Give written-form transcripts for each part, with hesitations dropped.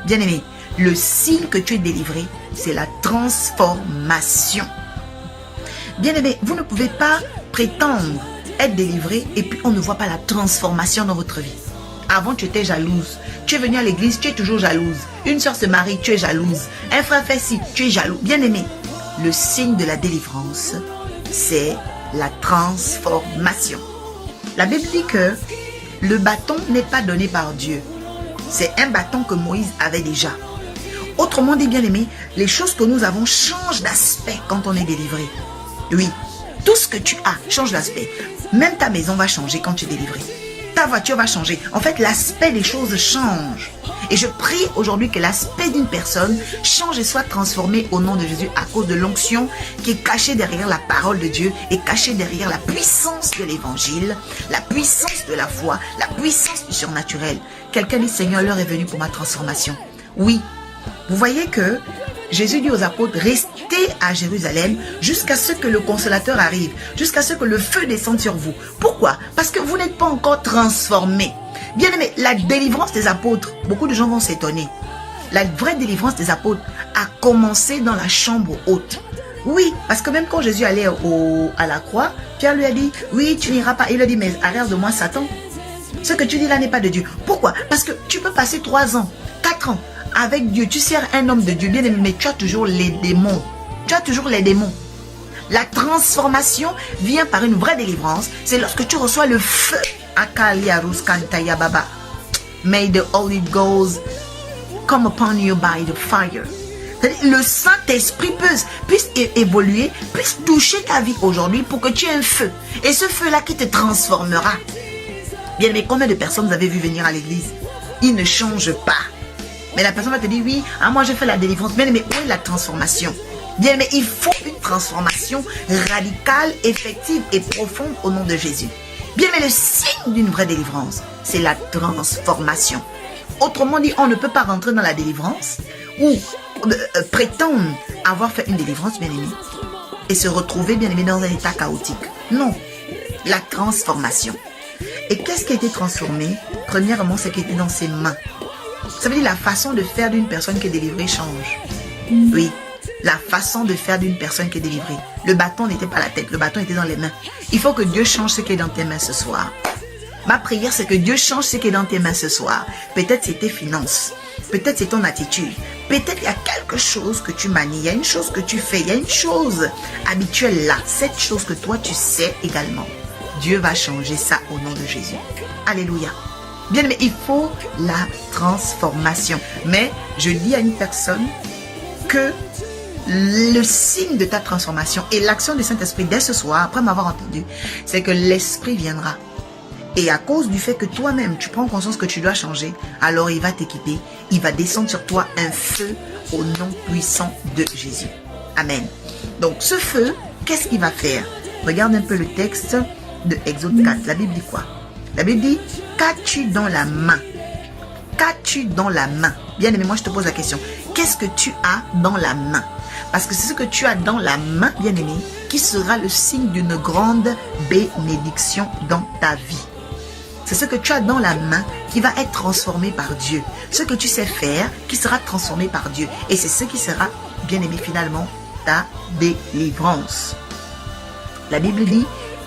Bien-aimé, le signe que tu es délivré, c'est la transformation. Bien-aimé, vous ne pouvez pas prétendre être délivré et puis on ne voit pas la transformation dans votre vie. Avant, tu étais jalouse. Tu es venu à l'église, tu es toujours jalouse. Une soeur se marie, tu es jalouse. Un frère fait ci, tu es jaloux. Bien-aimé, le signe de la délivrance, c'est la transformation. La Bible dit que le bâton n'est pas donné par Dieu. C'est un bâton que Moïse avait déjà. Autrement dit, bien-aimé, les choses que nous avons changent d'aspect quand on est délivré. Oui, tout ce que tu as change d'aspect. Même ta maison va changer quand tu es délivré. Ta voiture va changer. En fait, l'aspect des choses change. Et je prie aujourd'hui que l'aspect d'une personne change et soit transformé au nom de Jésus à cause de l'onction qui est cachée derrière la parole de Dieu et cachée derrière la puissance de l'évangile, la puissance de la foi, la puissance du surnaturel. Quelqu'un dit, Seigneur, l'heure est venue pour ma transformation. Oui, vous voyez que Jésus dit aux apôtres, restez à Jérusalem jusqu'à ce que le consolateur arrive, jusqu'à ce que le feu descende sur vous. Pourquoi? Parce que vous n'êtes pas encore transformés. Bien aimé, la délivrance des apôtres, beaucoup de gens vont s'étonner. La vraie délivrance des apôtres a commencé dans la chambre haute. Oui, parce que même quand Jésus allait à la croix, Pierre lui a dit, oui, tu n'iras pas. Il lui a dit, mais arrière de moi, Satan. Ce que tu dis là n'est pas de Dieu. Pourquoi? Parce que tu peux passer 3 ans, 4 ans avec Dieu. Tu sers un homme de Dieu, bien aimé, mais tu as toujours les démons. Tu as toujours les démons. La transformation vient par une vraie délivrance. C'est lorsque tu reçois le feu. May the Holy Ghost come upon you by the fire. Le Saint-Esprit puisse évoluer, puisse toucher ta vie aujourd'hui pour que tu aies un feu. Et ce feu-là qui te transformera. Bien aimé, combien de personnes vous avez vu venir à l'église? Ils ne changent pas. Mais la personne va te dire, oui, moi je fais la délivrance. Bien aimé, où est la transformation? Bien aimé, il faut une transformation radicale, effective et profonde au nom de Jésus. Bien aimé, le signe d'une vraie délivrance, c'est la transformation. Autrement dit, on ne peut pas rentrer dans la délivrance ou prétendre avoir fait une délivrance, bien aimé, et se retrouver, bien aimé, dans un état chaotique. Non, la transformation. Et qu'est-ce qui a été transformé? Premièrement, ce qui était dans ses mains. Ça veut dire la façon de faire d'une personne qui est délivrée change. Oui, la façon de faire d'une personne qui est délivrée. Le bâton n'était pas la tête, le bâton était dans les mains. Il faut que Dieu change ce qui est dans tes mains ce soir. Ma prière, c'est que Dieu change ce qui est dans tes mains ce soir. Peut-être c'est tes finances, peut-être c'est ton attitude, peut-être il y a quelque chose que tu manies, il y a une chose que tu fais, il y a une chose habituelle là. Cette chose que toi tu sais également. Dieu va changer ça au nom de Jésus. Alléluia. Bien aimé, il faut la transformation. Mais je dis à une personne que le signe de ta transformation et l'action du Saint-Esprit dès ce soir, après m'avoir entendu, c'est que l'Esprit viendra. Et à cause du fait que toi-même, tu prends conscience que tu dois changer, alors il va t'équiper, il va descendre sur toi un feu au nom puissant de Jésus. Amen. Donc ce feu, qu'est-ce qu'il va faire? Regarde un peu le texte de Exode 4. La Bible dit quoi? La Bible dit, qu'as-tu dans la main? Qu'as-tu dans la main? Bien aimé, moi je te pose la question. Qu'est-ce que tu as dans la main? Parce que c'est ce que tu as dans la main, bien aimé, qui sera le signe d'une grande bénédiction dans ta vie. C'est ce que tu as dans la main qui va être transformé par Dieu. Ce que tu sais faire qui sera transformé par Dieu. Et c'est ce qui sera, bien aimé, finalement, ta délivrance. La Bible dit,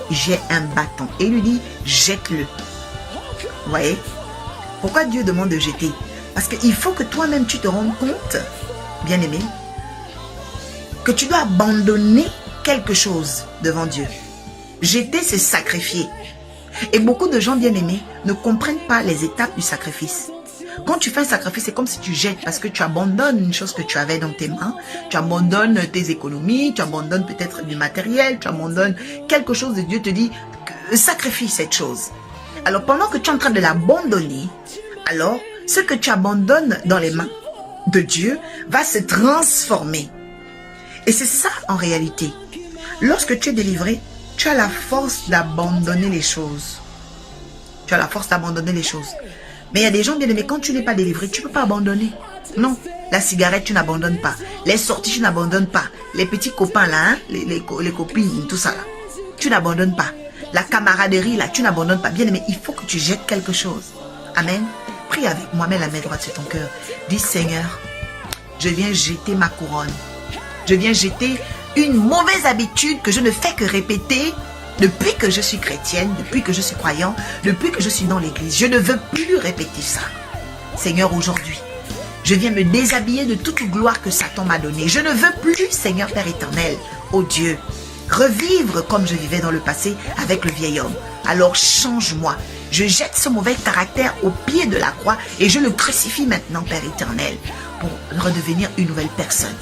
j'ai un bâton. Et il lui dit, jette-le. Vous voyez? Pourquoi Dieu demande de jeter? Parce qu'il faut que toi-même tu te rendes compte, bien aimé, que tu dois abandonner quelque chose devant Dieu. Jeter, c'est sacrifier. Et beaucoup de gens bien aimés ne comprennent pas les étapes du sacrifice. Quand tu fais un sacrifice, c'est comme si tu jettes parce que tu abandonnes une chose que tu avais dans tes mains. Tu abandonnes tes économies, tu abandonnes peut-être du matériel, tu abandonnes quelque chose et Dieu te dit sacrifie cette chose. Alors pendant que tu es en train de l'abandonner, alors ce que tu abandonnes dans les mains de Dieu va se transformer. Et c'est ça en réalité. Lorsque tu es délivré, tu as la force d'abandonner les choses. Tu as la force d'abandonner les choses. Mais il y a des gens bien aimés, quand tu n'es pas délivré, tu ne peux pas abandonner. Non, la cigarette, tu n'abandonnes pas. Les sorties, tu n'abandonnes pas. Les petits copains là, hein, les copines, tout ça là, tu n'abandonnes pas. La camaraderie là, tu n'abandonnes pas. Bien aimé, il faut que tu jettes quelque chose. Amen. Prie avec moi, mets la main droite sur ton cœur. Dis Seigneur, je viens jeter ma couronne. Je viens jeter une mauvaise habitude que je ne fais que répéter depuis que je suis chrétienne, depuis que je suis croyant, depuis que je suis dans l'église. Je ne veux plus répéter ça. Seigneur, aujourd'hui, je viens me déshabiller de toute gloire que Satan m'a donnée. Je ne veux plus, Seigneur Père éternel, ô Dieu, revivre comme je vivais dans le passé avec le vieil homme. Alors change-moi. Je jette ce mauvais caractère au pied de la croix et je le crucifie maintenant, Père éternel, pour redevenir une nouvelle personne.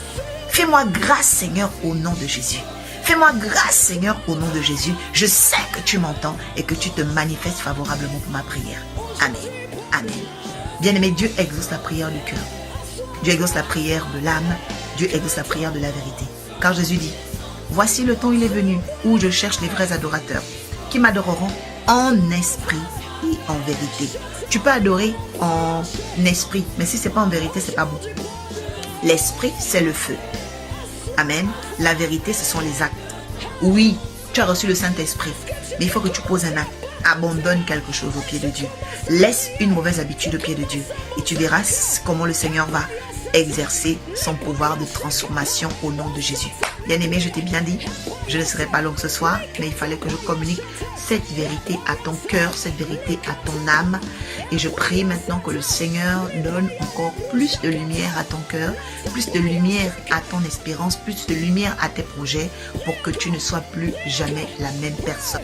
Fais-moi grâce, Seigneur, au nom de Jésus. Fais-moi grâce, Seigneur, au nom de Jésus. Je sais que tu m'entends et que tu te manifestes favorablement pour ma prière. Amen. Amen. Bien-aimé, Dieu exauce la prière du cœur. Dieu exauce la prière de l'âme. Dieu exauce la prière de la vérité. Car Jésus dit, voici le temps il est venu où je cherche les vrais adorateurs qui m'adoreront en esprit et en vérité. Tu peux adorer en esprit, mais si c'est pas en vérité, c'est pas bon. L'esprit, c'est le feu. Amen. La vérité, ce sont les actes. Oui, tu as reçu le Saint-Esprit, mais il faut que tu poses un acte. Abandonne quelque chose au pied de Dieu. Laisse une mauvaise habitude au pied de Dieu. Et tu verras comment le Seigneur va exercer son pouvoir de transformation au nom de Jésus. Bien-aimé, je t'ai bien dit, je ne serai pas longue ce soir, mais il fallait que je communique cette vérité à ton cœur, cette vérité à ton âme. Et je prie maintenant que le Seigneur donne encore plus de lumière à ton cœur, plus de lumière à ton espérance, plus de lumière à tes projets, pour que tu ne sois plus jamais la même personne.